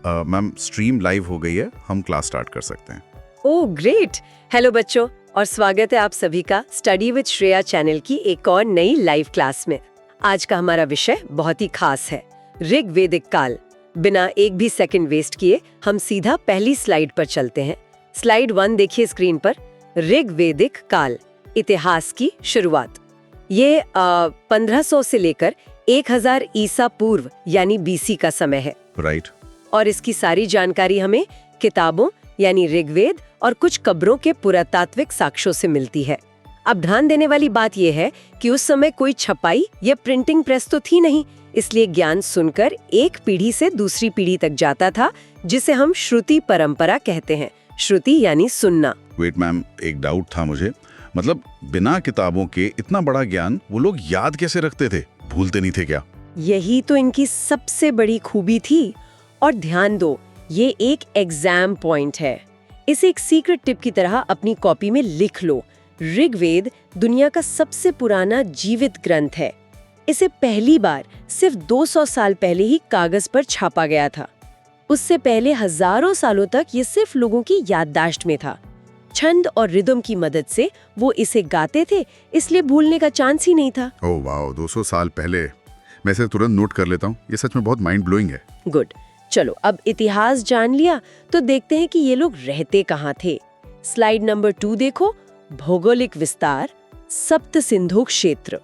Ma'am stream live हो गई है, हम क्लास स्टार्ट कर सकते हैं। Oh great. हेलो बच्चों, और स्वागत है आप सभी का स्टडी विद श्रेया चैनल की एक और नई लाइव क्लास में। आज का हमारा विषय बहुत ही खास है, ऋग्वेदिक काल। बिना एक भी सेकंड वेस्ट किए हम सीधा पहली स्लाइड पर चलते हैं। स्लाइड 1 देखिए स्क्रीन पर। ऋग्वेदिक काल, इतिहास की शुरुआत। ये 1500 से लेकर 1000 ईसा पूर्व यानी बीसी का समय है। राइट। और इसकी सारी जानकारी हमें किताबों यानी ऋग्वेद और कुछ कब्रों के पुरातात्विक साक्ष्यों से मिलती है। अब ध्यान देने वाली बात यह है कि उस समय कोई छपाई या प्रिंटिंग प्रेस तो थी नहीं, इसलिए ज्ञान सुनकर एक पीढ़ी से दूसरी पीढ़ी तक जाता था, जिसे हम श्रुति परंपरा कहते हैं। श्रुति यानी सुनना। वेट मैम, एक डाउट था मुझे, मतलब बिना किताबों के इतना बड़ा ज्ञान वो लोग याद कैसे रखते थे? भूलते नहीं थे क्या? यही तो इनकी सबसे बड़ी खूबी थी। और ध्यान दो, ये एक एग्जाम पॉइंट है। इसे एक सीक्रेट टिप की तरह अपनी कॉपी में लिख लो। ऋग्वेद दुनिया का सबसे पुराना जीवित ग्रंथ है। इसे पहली बार सिर्फ 200 साल पहले ही कागज पर छापा गया था। उससे पहले हजारों सालों तक ये सिर्फ लोगों की याददाश्त में था। छंद और रिदम की मदद से वो इसे गाते थे, इसलिए भूलने का चांस ही नहीं था। ओह वाओ, 200 साल पहले। मैं इसे तुरंत नोट कर लेता हूँ, ये सच में बहुत माइंड ब्लोइंग है। गुड। चलो, अब इतिहास जान लिया तो देखते हैं कि ये लोग रहते कहाँ थे। स्लाइड नंबर 2 देखो। भौगोलिक विस्तार, सप्त सिंधु क्षेत्र।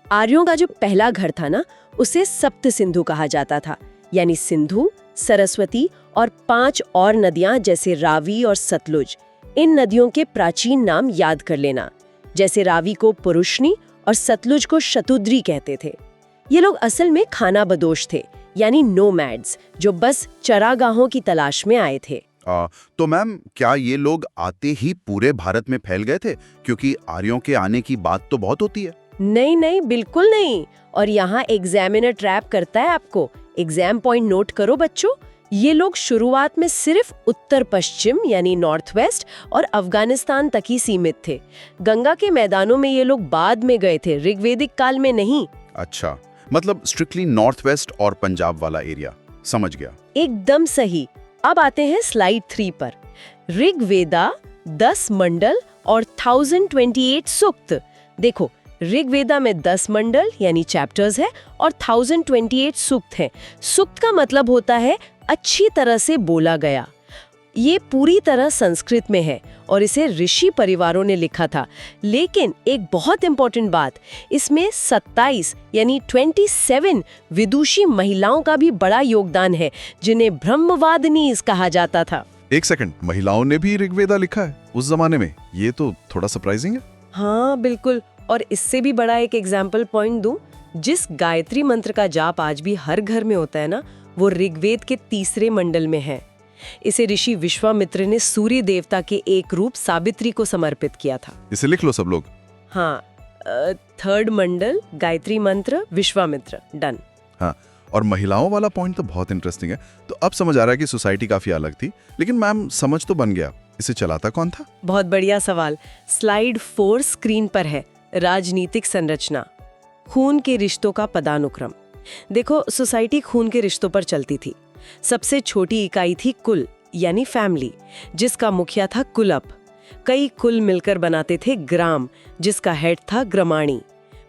आर्यों का जो पहला घर था ना, उसे सप्त सिंधु कहा जाता था, यानी सिंधु, सरस्वती और 5 और नदियां जैसे रावी और सतलुज। इन नदियों के प्राचीन नाम याद कर लेना, जैसे रावी को पुरुषनी और सतलुज को शतुद्री कहते थे। ये लोग असल में खानाबदोश थे, यानी नोमैड्स, जो बस चरागाहों की तलाश में आए थे। तो मैम, क्या ये लोग आते ही पूरे भारत में फैल गए थे? क्योंकि आर्यों के आने की बात तो बहुत होती है। नहीं नहीं, बिल्कुल नहीं। और यहाँ एग्जामिनर ट्रैप करता है आपको। एग्जाम पॉइंट नोट करो बच्चों। ये लोग शुरुआत में सिर्फ उत्तर पश्चिम यानी नॉर्थ वेस्ट और अफगानिस्तान तक ही सीमित थे। गंगा के मैदानों में ये लोग बाद में गए थे, ऋग्वेदिक काल में नहीं। अच्छा, मतलब स्ट्रिक्टली नॉर्थ वेस्ट और पंजाब वाला एरिया। समझ गया। एकदम सही। अब आते हैं स्लाइड 3 पर। ऋग्वेदा 10 मंडल और 1028 सूक्त। देखो, ऋग्वेदा में 10 मंडल यानी चैप्टर्स है और 1028 सूक्त हैं। सूक्त का मतलब होता है अच्छी तरह से बोला गया। ये पूरी तरह संस्कृत में है और इसे ऋषि परिवारों ने लिखा था। लेकिन एक बहुत इंपॉर्टेंट बात, इसमें 27 यानी 27 विदुषी महिलाओं का भी बड़ा योगदान है, जिन्हें ब्रह्मवादिनीज कहा जाता था। एक सेकंड, महिलाओं ने भी ऋग्वेदा लिखा है उस जमाने में? ये तो थोड़ा सरप्राइजिंग है। हाँ बिल्कुल। और इससे भी बड़ा एक एग्जाम्पल पॉइंट दूं, जिस गायत्री मंत्र का जाप आज भी हर घर में होता है ना, वो ऋग्वेद के 3 मंडल में है। इसे ऋषि विश्वामित्र ने सूर्य देवता के एक रूप सावित्री को समर्पित किया था। इसे लिख लो सब लोग। हाँ, 3rd मंडल गायत्री मंत्र विश्वामित्र। डन। हाँ, और महिलाओं वाला पॉइंट तो बहुत इंटरेस्टिंग है। तो अब समझ आ रहा है कि सोसाइटी काफी अलग थी, लेकिन मैम समझ तो बन गया, इसे चलाता कौन था? बहुत बढ़िया सवाल। स्लाइड 4 स्क्रीन पर है। राजनीतिक संरचना, खून के रिश्तों का पदानुक्रम। देखो, सोसाइटी खून के रिश्तों पर चलती थी। सबसे छोटी इकाई थी कुल यानी फैमिली, जिसका मुखिया था कुलप। कई कुल मिलकर बनाते थे ग्राम, जिसका हेड था ग्रामाणी।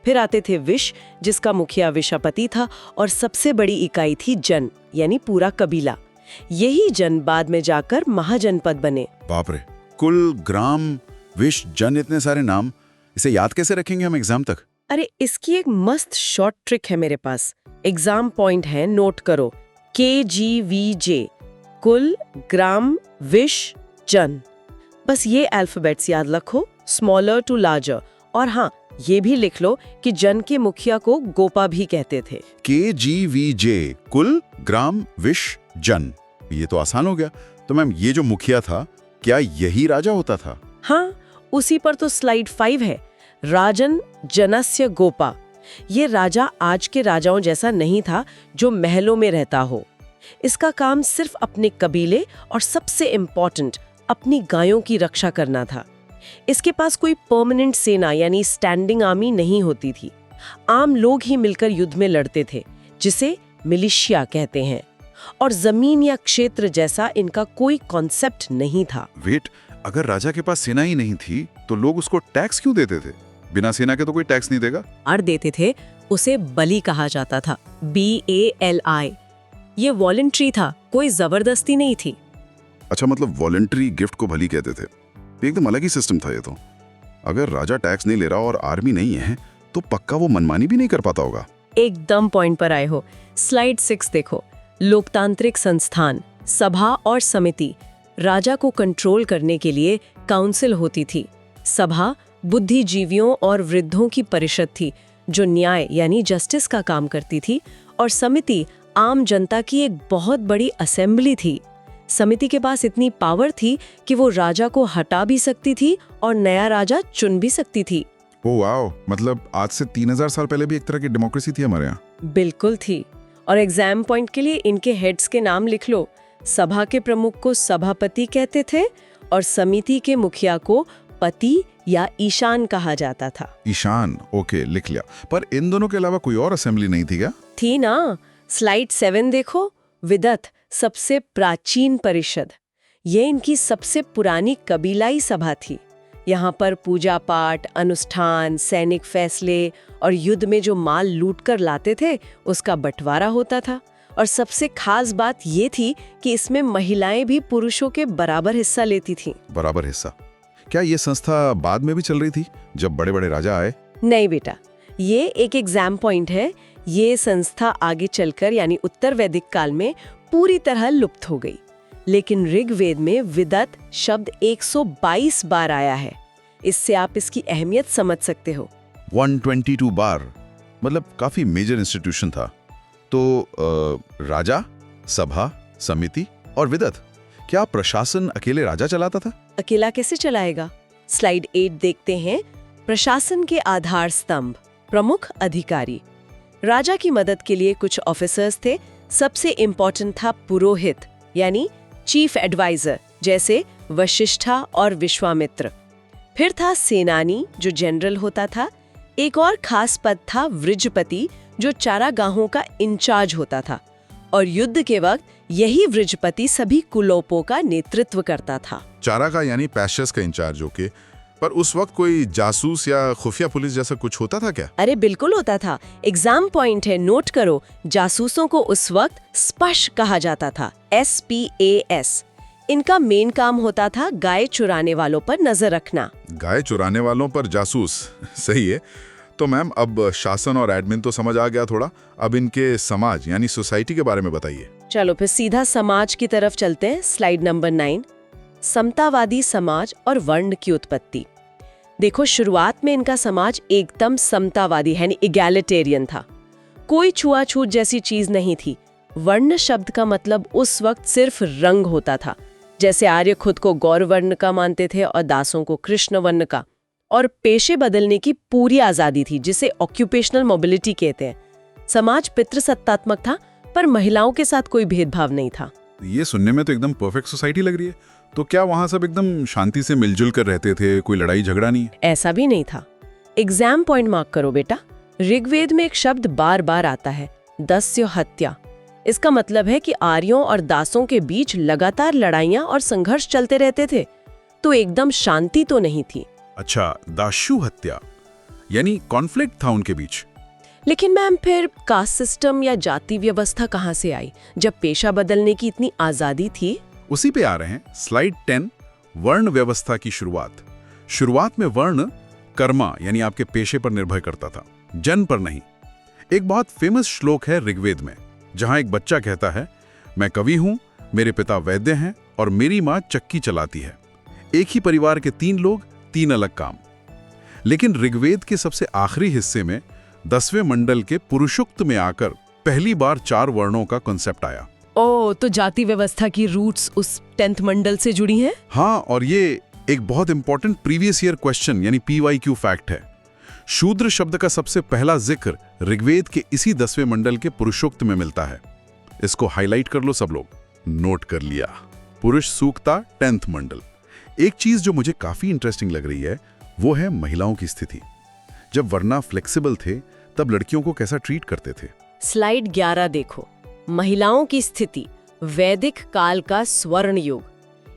फिर आते थे विश, जिसका मुखिया विशापति था, और सबसे बड़ी इकाई थी जन यानी पूरा कबीला। यही जन बाद में जाकर महाजनपद बने। बाप रे, कुल, ग्राम, विश, जन, इतने सारे नाम, इसे याद कैसे रखेंगे हम एग्जाम तक? अरे, इसकी एक मस्त शॉर्ट ट्रिक है मेरे पास। एग्जाम पॉइंट है, नोट करो। KGVJ, कुल, ग्राम, विश, जन। बस ये अल्फाबेट्स याद रखो, स्मॉलर टू लार्जर। और हाँ, ये भी लिख लो कि जन के मुखिया को गोपा भी कहते थे। KGVJ, कुल, ग्राम, विश, जन। ये तो आसान हो गया। तो मैम, ये जो मुखिया था, क्या यही राजा होता था? हाँ, उसी पर तो स्लाइड 5 है। राजन जनस्य गोपा। ये राजा आज के राजाओं जैसा नहीं था जो महलों में रहता हो। इसका काम सिर्फ अपने कबीले और सबसे इम्पोर्टेंट अपनी गायों की रक्षा करना था। इसके पास कोई परमानेंट सेना यानी स्टैंडिंग आर्मी नहीं होती थी। आम लोग ही मिलकर युद्ध में लड़ते थे, जिसे मिलिशिया कहते हैं। और जमीन या क्षेत्र जैसा इनका कोई कॉन्सेप्ट नहीं था। वेट, अगर राजा के पास सेना ही नहीं थी तो लोग उसको टैक्स क्यों देते थे? बिना सेना के तो कोई टैक्स नहीं देगा। और देते थे, उसे बलि कहा जाता था, BALI। ये वॉलंटरी था, कोई जबरदस्ती नहीं थी। अच्छा, मतलब वॉलंटरी गिफ्ट को भली कहते थे। एकदम अलग ही सिस्टम था ये तो। अगर राजा टैक्स नहीं ले रहा और आर्मी नहीं है तो पक्का वो मनमानी भी नहीं कर पाता होगा। एकदम पॉइंट पर आए हो। स्लाइड 6 देखो। लोकतांत्रिक संस्थान, सभा और समिति। राजा को कंट्रोल करने के लिए काउंसिल होती थी। सभा बुद्धिजीवियों और वृद्धों की परिषद थी जो न्याय यानी जस्टिस का काम करती थी, और समिति आम जनता की एक बहुत बड़ी असेंबली थी। समिति के पास इतनी पावर थी कि वो राजा को हटा भी सकती थी और नया राजा चुन भी सकती थी। ओह वाओ, मतलब आज से 3000 साल पहले भी एक तरह की डेमोक्रेसी थी हमारे यहाँ। बिल्कुल थी। और एग्जाम पॉइंट के लिए इनके हेड्स के नाम लिख लो। सभा के प्रमुख को सभापति कहते थे और समिति के मुखिया को पति या ईशान कहा जाता था। ईशान, ओके, लिख लिया। पर इन दोनों के अलावा कोई और असेंबली नहीं थी क्या? थी ना। स्लाइड 7 देखो। विदत, सबसे प्राचीन परिषद। ये इनकी सबसे पुरानी कबीलाई सभा थी। यहाँ पर पूजा पाठ, अनुष्ठान, सैनिक फैसले और युद्ध में जो माल लूट कर लाते थे उसका बंटवारा होता था। और सबसे खास बात ये थी कि इसमें महिलाएं भी पुरुषों के बराबर हिस्सा लेती थीं। बराबर हिस्सा? क्या ये संस्था बाद में भी चल रही थी जब बड़े बड़े राजा आए? नहीं बेटा, ये एक एग्जाम पॉइंट है। ये संस्था आगे चलकर यानी उत्तर वैदिक काल में पूरी तरह लुप्त हो गई। लेकिन ऋग्वेद में विदत शब्द 122 बार आया है। इससे आप इसकी अहमियत समझ सकते हो। 122 बार, मतलब काफी मेजर इंस्टीट्यूशन था। तो राजा, सभा, समिति और विदत, क्या प्रशासन अकेले राजा चलाता था? अकेला कैसे चलाएगा? स्लाइड 8 देखते हैं। प्रशासन के आधार स्तंभ, प्रमुख अधिकारी। राजा की मदद के लिए कुछ ऑफिसर्स थे। सबसे इम्पोर्टेंट था पुरोहित यानी चीफ एडवाइजर, जैसे वशिष्ठा और विश्वामित्र। फिर था सेनानी जो जनरल होता था। एक और खास पद था वृजपति जो चारागाहों का इंचार्ज होता था। और युद्ध के वक्त यही वृजपति सभी कुलोपों का नेतृत्व करता था। चारा का यानी पैशर्स का इंचार्ज। ओके, पर उस वक्त कोई जासूस या खुफिया पुलिस जैसा कुछ होता था क्या? अरे बिल्कुल होता था। एग्जाम पॉइंट है, नोट करो। जासूसों को उस वक्त स्पश कहा जाता था, SPAS। इनका मेन काम होता था गाय चुराने वालों पर नजर रखना। गाय चुराने वालों पर जासूस, सही है। तो मैम, अब शासन और एडमिन तो समझ आ गया थोड़ा। अब इनके समाज यानी सोसाइटी के बारे में बताइए। चलो फिर सीधा समाज की तरफ चलते हैं। Slide number 9। समतावादी समाज और वर्ण की उत्पत्ति। देखो, शुरुआत में इनका समाज एकदम समतावादी यानी इगैलिटेरियन था। कोई छुआछूत जैसी चीज नहीं थी। वर्ण शब्द का मतलब उस वक्त सिर्फ रंग होता था। जैसे आर्य खुद को गौर वर्ण का मानते थे और दासों को कृष्ण वर्ण का। और पेशे बदलने की पूरी आजादी थी, जिसे ऑक्यूपेशनल मोबिलिटी कहते हैं। समाज पितृसत्तात्मक था, पर महिलाओं के साथ कोई भेदभाव नहीं था। ये सुनने में तो एकदम परफेक्ट सोसाइटी लग रही है। तो क्या वहाँ सब एकदम शांति से मिलजुल कर रहते थे? कोई लड़ाई झगड़ा नहीं? ऐसा भी नहीं था। एग्जाम पॉइंट मार्क करो बेटा। ऋग्वेद में एक शब्द बार बार आता है, दस्य हत्या। इसका मतलब है कि आर्यों और दासों के बीच लगातार लड़ाइयां और संघर्ष चलते रहते थे। तो एकदम शांति तो नहीं थी। अच्छा, दास्यु हत्या यानी कॉन्फ्लिक्ट था उनके बीच। लेकिन मैम, फिर कास्ट सिस्टम या जाति व्यवस्था कहाँ से आई जब पेशा बदलने की इतनी आजादी थी? उसी पे आ रहे हैं। स्लाइड 10, वर्ण व्यवस्था की शुरुआत। शुरुआत में वर्ण कर्मा यानी आपके पेशे पर निर्भर करता था, जन पर नहीं। एक बहुत फेमस श्लोक है ऋग्वेद में, जहां एक बच्चा कहता है, मैं कवि हूं, मेरे पिता वैद्य हैं और मेरी मां चक्की चलाती है। एक ही परिवार के 3 लोग, 3 अलग काम। लेकिन ऋग्वेद के सबसे आखिरी हिस्से में 10वें मंडल के पुरुषोक्त में आकर पहली बार 4 वर्णों का कॉन्सेप्ट आया। ओ, तो जाति व्यवस्था की रूट्स उस 10th मंडल से जुड़ी हैं? हाँ, और ये एक बहुत इंपॉर्टेंट प्रीवियस ईयर क्वेश्चन यानी PYQ फैक्ट है। शूद्र शब्द का सबसे पहला जिक्र ऋग्वेद के इसी 10वें मंडल के पुरुषोक्त में मिलता है। इसको हाईलाइट कर लो सब लोग। नोट कर लिया। पुरुष सूक्ता 10th मंडल। एक चीज जो मुझे काफी इंटरेस्टिंग लग रही है वो है महिलाओं की स्थिति। जब वर्ना फ्लेक्सिबल थे तब लड़कियों को कैसा ट्रीट करते थे? स्लाइड 11 देखो। महिलाओं की स्थिति। वैदिक काल का स्वर्ण युग।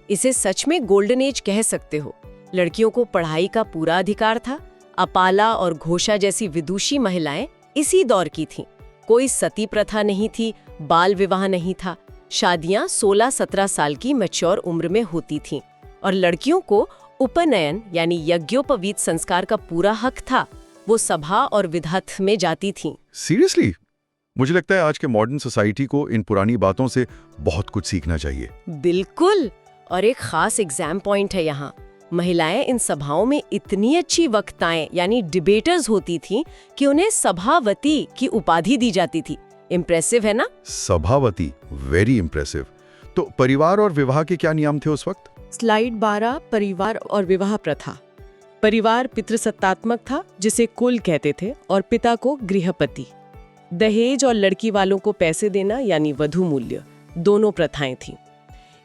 इसे सच में गोल्डन एज कह सकते हो। लड़कियों को पढ़ाई का पूरा अधिकार था। अपाला और घोषा जैसी विदुषी महिलाएं इसी दौर की थीं। कोई सती प्रथा नहीं थी, बाल विवाह नहीं था। शादियां 16-17 साल की मैच्योर उम्र में होती थीं और लड़कियों को उपनयन यानी यज्ञोपवीत संस्कार का पूरा हक था। वो सभा और विधात में जाती थीं। सीरियसली? मुझे लगता है आज के मॉडर्न सोसाइटी को इन पुरानी बातों से बहुत कुछ सीखना चाहिए। बिल्कुल। और एक खास एग्जाम पॉइंट है यहाँ। महिलाएं इन सभाओं में इतनी अच्छी वक्ताएं यानी डिबेटर्स होती थीं कि उन्हें सभावती की उपाधि दी जाती थी। इम्प्रेसिव है ना? सभावती, वेरी इम्प्रेसिव। तो परिवार और विवाह के क्या नियम थे उस वक्त? स्लाइड 12, परिवार और विवाह प्रथा। परिवार पितृसत्तात्मक था, जिसे कुल कहते थे, और पिता को गृहपति। दहेज और लड़की वालों को पैसे देना यानी वधू मूल्य, दोनों प्रथाएं थीं।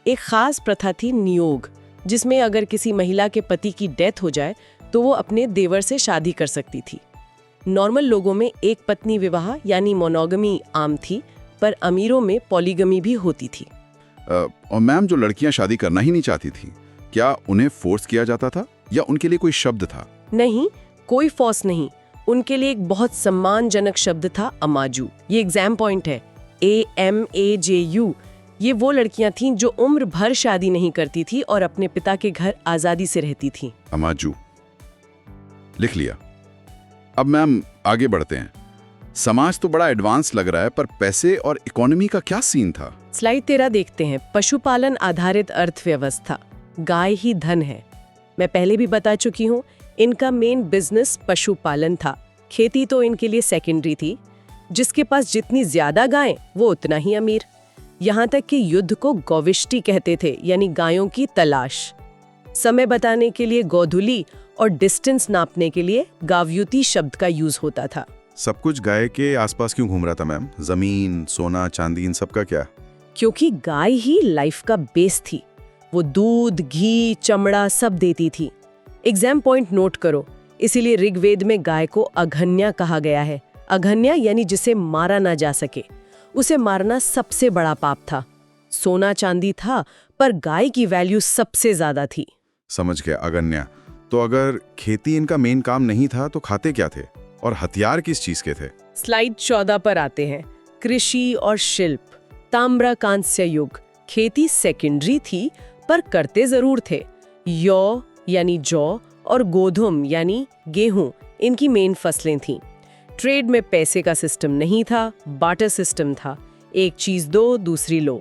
एक खास प्रथा थी नियोग, जिसमें अगर किसी महिला के पति की डेथ हो जाए तो वो अपने देवर से शादी कर सकती थी। नॉर्मल लोगों में एक पत्नी विवाह यानी मोनोगमी आम थी, पर अमीरों में पॉलीगमी भी होती थी। और मैम, जो लड़कियां शादी करना ही नहीं चाहती थी, क्या उन्हें फोर्स किया जाता था या उनके लिए कोई शब्द था? नहीं, कोई फोर्स नहीं। उनके लिए एक बहुत सम्मानजनक शब्द था, अमाजू। ये एग्जाम पॉइंट है, AMAJU। ये वो लड़कियां थीं जो उम्र भर शादी नहीं करती थी और अपने पिता के घर आजादी से रहती थीं। अमाजू लिख लिया। अब मैम आगे बढ़ते हैं। समाज तो बड़ा एडवांस लग रहा है, पर पैसे और इकोनॉमी का क्या सीन था? स्लाइड 13 देखते हैं। पशुपालन आधारित अर्थव्यवस्था। गाय ही धन है। मैं पहले भी बता चुकी हूँ, इनका मेन बिजनेस पशुपालन था। खेती तो इनके लिए सेकेंडरी थी। जिसके पास जितनी ज्यादा गायें वो उतना ही अमीर। यहाँ तक कि युद्ध को गौविष्टि कहते थे, यानी गायों की तलाश। समय बताने के लिए गोधुली और डिस्टेंस नापने के लिए गावयुति शब्द का यूज होता था। सब कुछ गाय के आसपास क्यों घूम रहा था मैम? जमीन, सोना, चांदी, इन सब का क्या? क्योंकि गाय ही लाइफ का बेस थी। वो दूध, घी, चमड़ा सब देती थी। एग्जाम पॉइंट नोट करो। इसीलिए ऋग्वेद में गाय को अघन्या कहा गया है। अघन्या यानी जिसे मारा ना जा सके। उसे मारना सबसे बड़ा पाप था। सोना चांदी था, पर गाय की वैल्यू सबसे ज्यादा थी। समझ गया, अगन्या। तो अगर खेती इनका मेन काम नहीं था तो खाते क्या थे और हथियार किस चीज के थे? स्लाइड 14 पर आते हैं। कृषि और शिल्प। ताम्र कांस्य युग। खेती सेकेंडरी थी, पर करते जरूर थे। यौ यानी जौ और गोधुम यानी गेहूं इनकी मेन फसलें थीं। ट्रेड में पैसे का सिस्टम नहीं था, बार्टर सिस्टम था। एक चीज दो, दूसरी लो।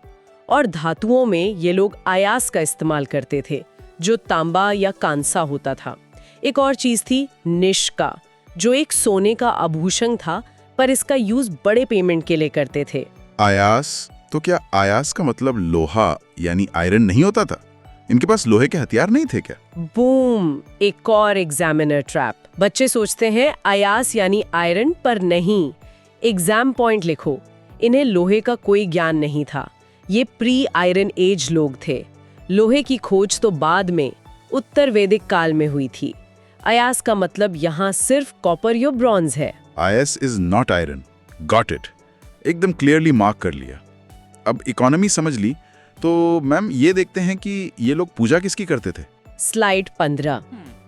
और धातुओं में ये लोग आयास का इस्तेमाल करते थे, जो तांबा या कांसा होता था। एक और चीज थी निष्का, जो एक सोने का आभूषण था, पर इसका यूज बड़े पेमेंट के लिए करते थे। आयास? तो क्या आयास का मतलब लोहा यानी आयरन नहीं होता था? इनके पास लोहे के हथियार नहीं थे क्या? बूम! एक और एग्जामिनर ट्रैप। बच्चे सोचते हैं आयास यानी आयरन, पर नहीं। एग्जाम पॉइंट लिखो। इन्हें लोहे का कोई ज्ञान नहीं था। ये प्री आयरन एज लोग थे। लोहे की खोज तो बाद में उत्तर वैदिक काल में हुई थी। आयास का मतलब यहाँ सिर्फ कॉपर या ब्रॉन्ज है। आयस is not iron. Got it. एकदम क्लियरली मार्क कर लिया। अब इकोनॉमी समझ ली, तो मैम ये देखते हैं कि ये लोग पूजा किसकी करते थे? स्लाइड 15।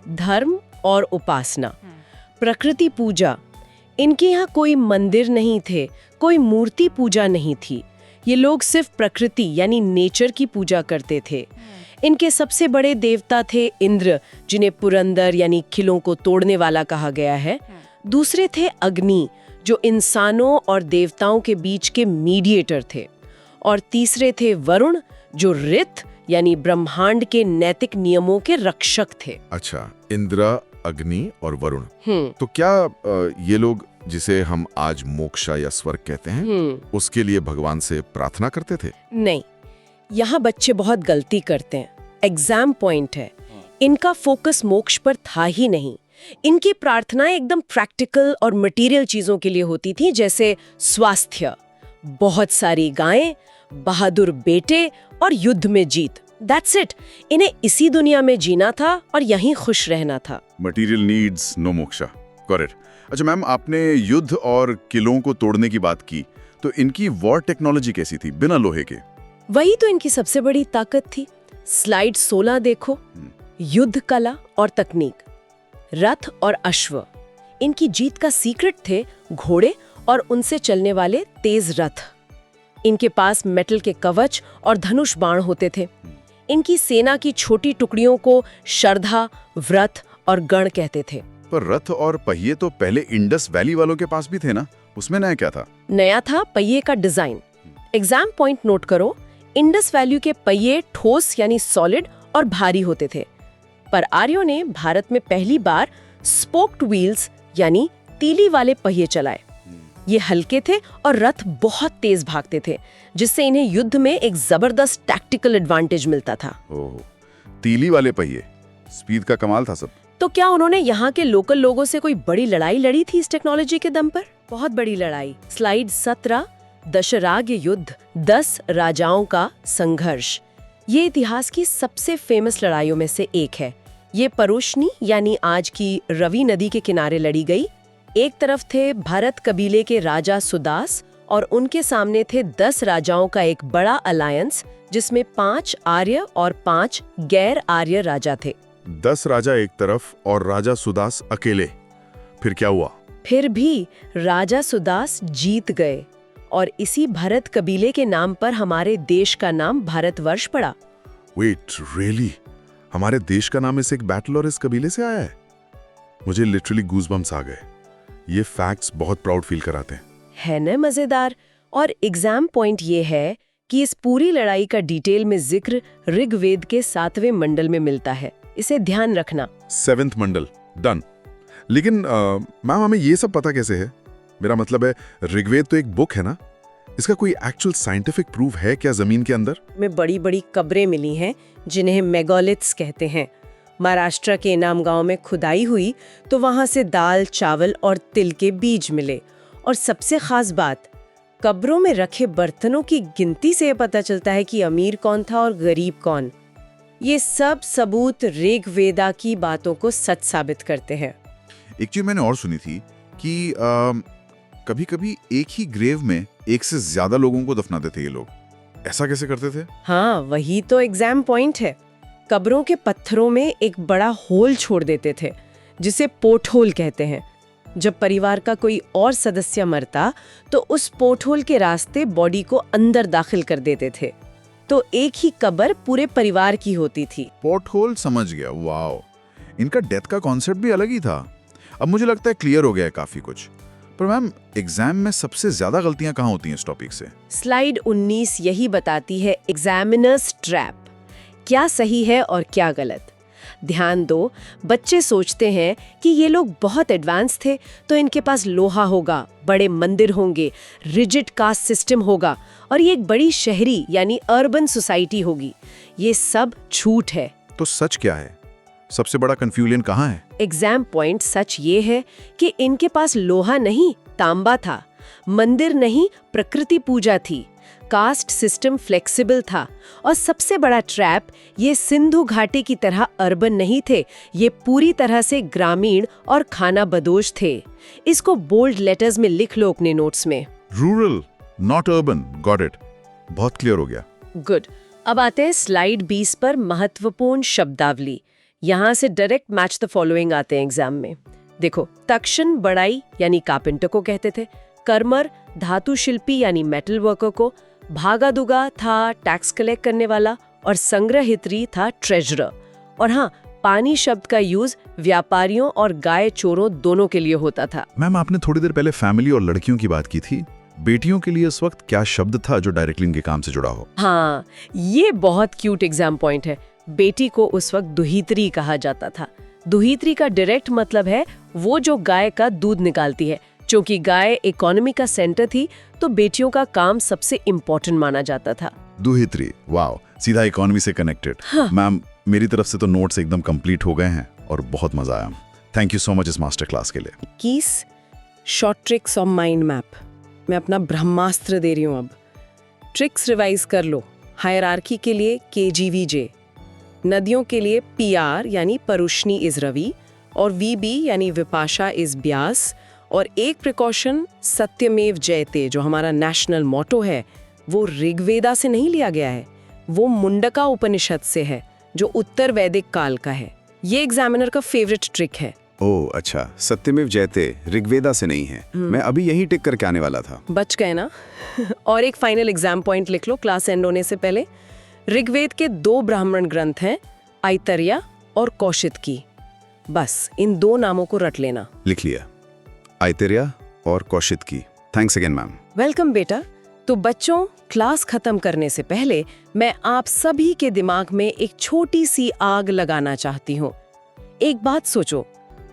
धर्म और उपासना। प्रकृति पूजा। इनके यहाँ कोई मंदिर नहीं थे, कोई मूर्ति पूजा नहीं थी। ये लोग सिर्फ प्रकृति यानी नेचर की पूजा करते थे। इनके सबसे बड़े देवता थे इंद्र, जिन्हें पुरंदर यानी किलों को तोड़ने वाला कहा गया है। दूसरे थे अग्नि, जो इंसानों और देवताओं के बीच के मीडिएटर थे। और तीसरे थे वरुण, जो ऋत यानी ब्रह्मांड के नैतिक नियमों के रक्षक थे। अच्छा, इंद्र, अग्नि और वरुण। तो क्या ये लोग, जिसे हम आज मोक्ष या स्वर्ग कहते हैं, उसके लिए भगवान से प्रार्थना करते थे? नहीं, यहाँ बच्चे बहुत गलती करते हैं। एग्जाम पॉइंट है। इनका फोकस मोक्ष पर था ही नहीं। इनकी प्रार्थनाएं एकदम प्रैक्टिकल और मटेरियल चीजों के लिए होती थी, जैसे स्वास्थ्य, बहुत सारी गायें, बहादुर बेटे और युद्ध में जीत। That's it। इन्हें इसी दुनिया में जीना था और यहीं खुश रहना था। Material needs, no moksha. Correct. अच्छा मैम, आपने युद्ध और किलों को तोड़ने की बात की, तो इनकी वॉर टेक्नोलॉजी कैसी थी बिना लोहे के? वही तो इनकी सबसे बड़ी ताकत थी। स्लाइड 16 देखो, युद्ध कला और तकनीक। रथ और अश्व इनकी जीत का सीक्रेट थे घोड़े और उनसे चलने वाले तेज रथ। इनके पास मेटल के कवच और धनुष बाण होते थे। इनकी सेना की छोटी टुकड़ियों को शरधा, व्रत और गण कहते थे। पर रथ और पहिए तो पहले इंडस वैली वालों के पास भी थे ना, उसमें नया क्या था? नया था पहिए का डिजाइन। एग्जाम पॉइंट नोट करो, इंडस वैली के पहिए ठोस यानी सॉलिड और भारी होते थे, पर आर्यों ने भारत में पहली बार स्पोक्ड व्हील्स यानी तीली वाले पहिए चलाए। ये हल्के थे और रथ बहुत तेज भागते थे, जिससे इन्हें युद्ध में एक जबरदस्त टैक्टिकल एडवांटेज मिलता था। ओह, तीली वाले पहिए, स्पीड का कमाल था सब। तो क्या उन्होंने यहाँ के लोकल लोगों से कोई बड़ी लड़ाई लड़ी थी इस टेक्नोलॉजी के दम पर? बहुत बड़ी लड़ाई। स्लाइड 17, दशराग्य युद्ध, 10 राजाओं का संघर्ष। ये इतिहास की सबसे फेमस लड़ाइयों में से एक है। ये परुष्णी यानी आज की रवि नदी के किनारे लड़ी गई। एक तरफ थे भरत कबीले के राजा सुदास और उनके सामने थे 10 राजाओं का एक बड़ा अलायंस, जिसमें 5 आर्य और 5 गैर आर्य राजा थे। 10 राजा एक तरफ और राजा सुदास अकेले। फिर क्या हुआ? फिर भी राजा सुदास जीत गए और इसी भरत कबीले के नाम पर हमारे देश का नाम भारतवर्ष पड़ा। Wait, really? हमारे देश का नाम इस एक बैटल और इस कबीले से आया है? मुझे लिटरली गूज़बम्प्स आ गए। ये फैक्ट्स बहुत प्राउड फील कराते हैं। है न मजेदार? और एग्जाम पॉइंट ये है कि इस पूरी लड़ाई का डिटेल में जिक्र ऋग्वेद के 7वें मंडल में मिलता है। इसे ध्यान रखना। 7th मंडल, डन। लेकिन मैम, हमें ये सब पता कैसे है? मेरा मतलब है, ऋग्वेद तो एक बुक है ना, इसका कोई एक्चुअल साइंटिफिक प्रूफ है क्या जमीन के अंदर? में बड़ी बड़ी कब्रें मिली हैं जिन्हें मेगालिथ्स कहते हैं। महाराष्ट्र के इनाम गांव में खुदाई हुई तो वहां से दाल, चावल और तिल के बीज मिले। और सबसे खास बात, कब्रों में रखे बर्तनों की गिनती से पता चलता है कि अमीर कौन था और गरीब कौन। ये सब सबूत ऋग्वेदा की बातों को सच साबित करते हैं। एक चीज मैंने और सुनी थी कि कभी-कभी एक ही ग्रेव में एक से ज्यादा लोगों को दफनाते थे ये लोग। ऐसा कैसे करते थे? हाँ, वही तो एग्जाम पॉइंट है। कब्रों के पत्थरों में एक बड़ा होल छोड़ देते थे, जिसे पोर्ट होल कहते हैं। जब परिवार का कोई और सदस्य मरता तो उस पोर्ट होल के रास्ते बॉडी को अंदर दाखिल कर देते थे, तो एक ही कब्र पूरे परिवार की होती थी। पोर्ट होल, समझ गया। वाओ, इनका डेथ का कॉन्सेप्ट भी अलग ही था। अब मुझे लगता है क्लियर हो गया है काफी कुछ। पर मैम, एग्जाम में सबसे ज्यादा गलतियां कहाँ होती हैं इस टॉपिक से? स्लाइड 19 यही बताती है एग्जामिनर्स ट्रैप, क्या सही है और क्या गलत। ध्यान दो, बच्चे सोचते हैं कि ये लोग बहुत एडवांस थे तो इनके पास लोहा होगा, बड़े मंदिर होंगे, रिजिड कास्ट सिस्टम होगा और ये एक बड़ी शहरी यानी अर्बन सोसाइटी होगी। ये सब झूठ है। तो सच क्या है? सबसे बड़ा कंफ्यूजन कहाँ है? एग्जाम पॉइंट सच ये है कि इनके पास लोहा नहीं, तांबा था, मंदिर नहीं, प्रकृति पूजा थी, कास्ट सिस्टम फ्लेक्सिबल था और सबसे बड़ा ट्रैप, ये सिंधु घाटी की तरह अर्बन नहीं थे, ये पूरी तरह से ग्रामीण और खाना बदोश थे। इसको बोल्ड लेटर्स में लिख लो अपने नोट्स में। Rural, not urban. Got it. बहुत क्लियर हो गया। गुड। अब आते हैं स्लाइड 20 पर महत्वपूर्ण शब्दावली। यहाँ से डायरेक्ट मैच द फॉलोइंग आते हैं एग्जाम में। देखो, तक्षण बड़ाई यानी कारपेंटर को कहते थे, कर्मर धातु शिल्पी यानी मेटल वर्कर को, भागादुगा था टैक्स कलेक्ट करने वाला और संग्रहित्री था ट्रेजरर। और हाँ, पानी शब्द का यूज व्यापारियों और गाय चोरों दोनों के लिए होता था। मैम, आपने थोड़ी देर पहले फैमिली और लड़कियों की बात की थी। बेटियों के लिए उस वक्त क्या शब्द था जो डायरेक्टली इनके काम से जुड़ा हो? हाँ, ये बहुत क्यूट एग्जाम पॉइंट है। बेटी को उस वक्त दुहित्री कहा जाता था। दुहित्री का डायरेक्ट मतलब है वो जो गाय का दूध निकालती है। क्योंकि गाय इकोनॉमी का सेंटर थी तो बेटियों का काम सबसे इम्पोर्टेंट माना जाता था। दुहित्री, वाओ, सीधा इकोनॉमी से कनेक्टेड। हाँ। मैम, मेरी तरफ से तो नोट्स एकदम कंप्लीट हो गए हैं और बहुत मजा आया। थैंक यू सो मच इस मास्टर क्लास के लिए। Keys short tricks of mind map. मैं अपना ब्रह्मास्त्र दे रही हूँ। अब ट्रिक्स रिवाइज कर लो। हायरार्की के लिए KGVJ, नदियों के लिए PR यानी परुष्णी इज रवि और VB यानी विपाशा इज ब्यास, और एक प्रिकॉशन सत्यमेव जयते जो हमारा नेशनल मोटो है वो ऋग्वेदा से नहीं लिया गया है, वो मुंडका उपनिषद से है, जो उत्तर वैदिक काल का है। ये एग्जामिनर का फेवरेट ट्रिक है। ओह अच्छा, सत्यमेव जयते ऋग्वेदा से नहीं है। मैं अभी यही टिक करके आने वाला था। बच गए ना। और एक फाइनल एग्जाम पॉइंट लिख लो क्लास एंड होने से पहले। ऋग्वेद के 2 ब्राह्मण ग्रंथ हैं, आइतर्या और कौशितकी। बस इन 2 नामों को रट लेना। लिख लिया, आइतर्या और Kaushitaki. Thanks again ma'am. Welcome बेटा। तो बच्चों, क्लास खत्म करने से पहले मैं आप सभी के दिमाग में एक छोटी सी आग लगाना चाहती हूँ। एक बात सोचो,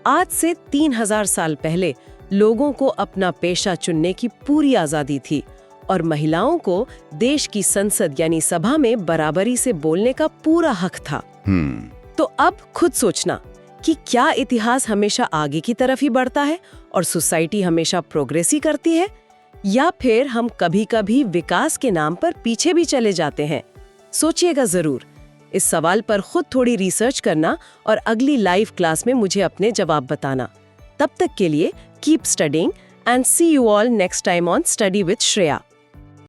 आज से 3000 साल पहले लोगों को अपना पेशा चुनने की पूरी आजादी थी और महिलाओं को देश की संसद यानी सभा में बराबरी से बोलने का पूरा हक था। तो अब खुद सोचना कि क्या इतिहास हमेशा आगे की तरफ ही बढ़ता है और सोसाइटी हमेशा प्रोग्रेस ही करती है, या फिर हम कभी-कभी विकास के नाम पर पीछे भी चले जाते हैं? सोचिएगा जरूर। इस सवाल पर खुद थोड़ी रिसर्च करना और अगली लाइव क्लास में मुझे अपने जवाब बताना। तब तक के लिए keep studying and see you all next time on study with Shreya.